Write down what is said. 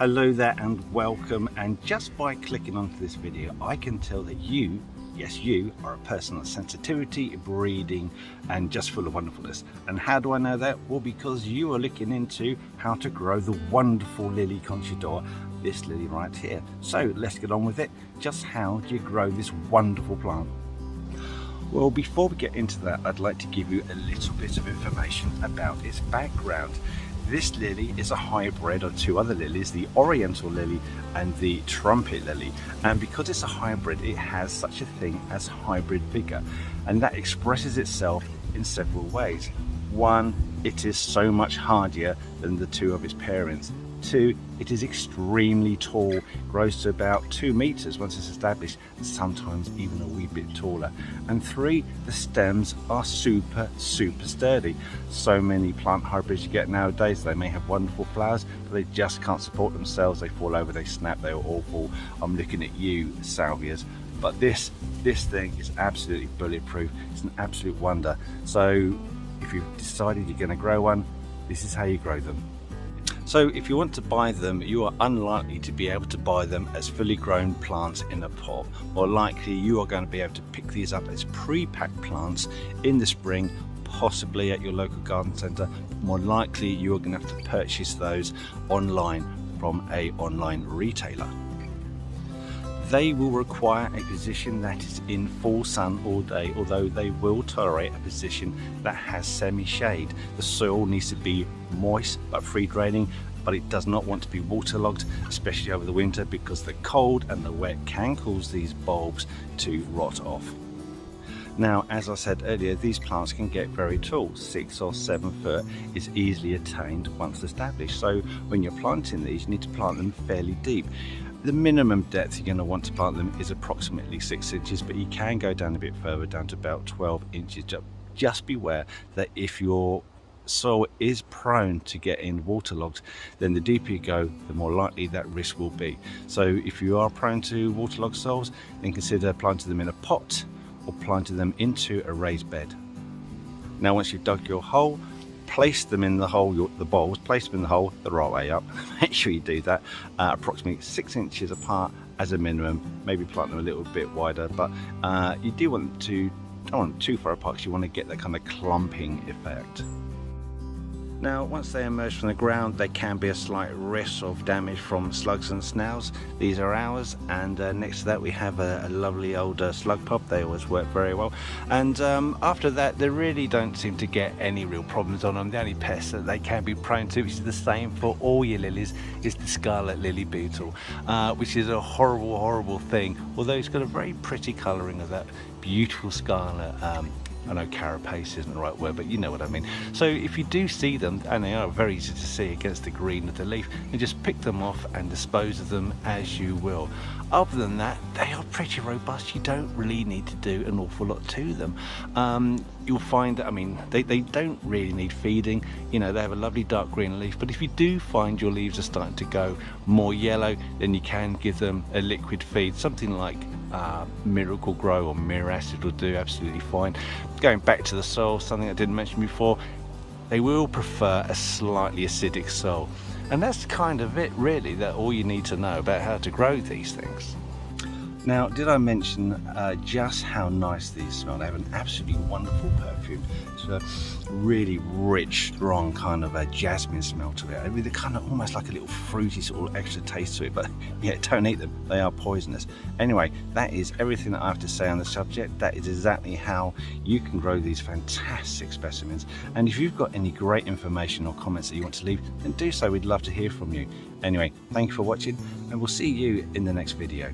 Hello there and welcome, and just by clicking onto this video I can tell that you, yes you, are a person of sensitivity, breeding and just full of wonderfulness. And how do I know that? Well, because you are looking into how to grow the wonderful Lily Conca, this lily right here. So let's get on with it. Just how do you grow this wonderful plant? Well, before we get into that, I'd like to give you a little bit of information about its background. This lily is a hybrid of two other lilies, the oriental lily and the trumpet lily. And because it's a hybrid, it has such a thing as hybrid vigor, and that expresses itself in several ways. One, it is so much hardier than the two of its parents. Two, it is extremely tall, grows to about 2 meters once it's established, and sometimes even a wee bit taller. And three, the stems are super sturdy. So many plant hybrids you get nowadays, they may have wonderful flowers, but they just can't support themselves. They fall over, they snap, they're awful. I'm looking at you, salvias. But this thing is absolutely bulletproof. It's an absolute wonder. So if you've decided you're going to grow one, this is how you grow them. So if you want to buy them, you are unlikely to be able to buy them as fully grown plants in a pot. More likely you are going to be able to pick these up as pre-packed plants in the spring, possibly at your local garden centre. More likely you are going to have to purchase those online from an online retailer. They will require a position that is in full sun all day, although they will tolerate a position that has semi-shade. The soil needs to be moist but free draining, but it does not want to be waterlogged, especially over the winter, because the cold and the wet can cause these bulbs to rot off. Now, as I said earlier, these plants can get very tall. 6 or 7 foot is easily attained once established. So when you're planting these, you need to plant them fairly deep. The minimum depth you're going to want to plant them is approximately 6 inches, but you can go down a bit further, down to about 12 inches. Just beware that if your soil is prone to getting waterlogged, then the deeper you go, the more likely that risk will be. So if you are prone to waterlogged soils, then consider planting them in a pot or planting them into a raised bed. Now, once you've dug your hole, place them in the hole, the bulbs, place them in the hole the right way up. Make sure you do that, approximately 6 inches apart as a minimum. Maybe plant them a little bit wider, but you do want them to, don't want them too far apart, because you want to get that kind of clumping effect. Now, once they emerge from the ground, there can be a slight risk of damage from slugs and snails. These are ours, and next to that we have a lovely old slug pop. They always work very well. And after that, they really don't seem to get any real problems on them. The only pest that they can be prone to, which is the same for all your lilies, is the scarlet lily beetle, which is a horrible thing, although it's got a very pretty colouring of that beautiful scarlet. I know carapace isn't the right word, but you know what I mean. So if you do see them, and they are very easy to see against the green of the leaf, you just pick them off and dispose of them as you will. Other than that, they are pretty robust. You don't really need to do an awful lot to them. You'll find that, I mean, they don't really need feeding. You know, they have a lovely dark green leaf, but if you do find your leaves are starting to go more yellow, then you can give them a liquid feed, something like Miracle Grow or Mirror Acid will do absolutely fine. Going back to the soil, something I didn't mention before, they will prefer a slightly acidic soil, and that's kind of it really, that all you need to know about how to grow these things. Now, did I mention just how nice these smell? They have an absolutely wonderful perfume. It's a really rich, strong kind of a jasmine smell to it, with a kind of almost like a little fruity sort of extra taste to it. But yeah, don't eat them, they are poisonous. Anyway, that is everything that I have to say on the subject. That is exactly how you can grow these fantastic specimens. And if you've got any great information or comments that you want to leave, then do so. We'd love to hear from you. Anyway, thank you for watching, and we'll see you in the next video.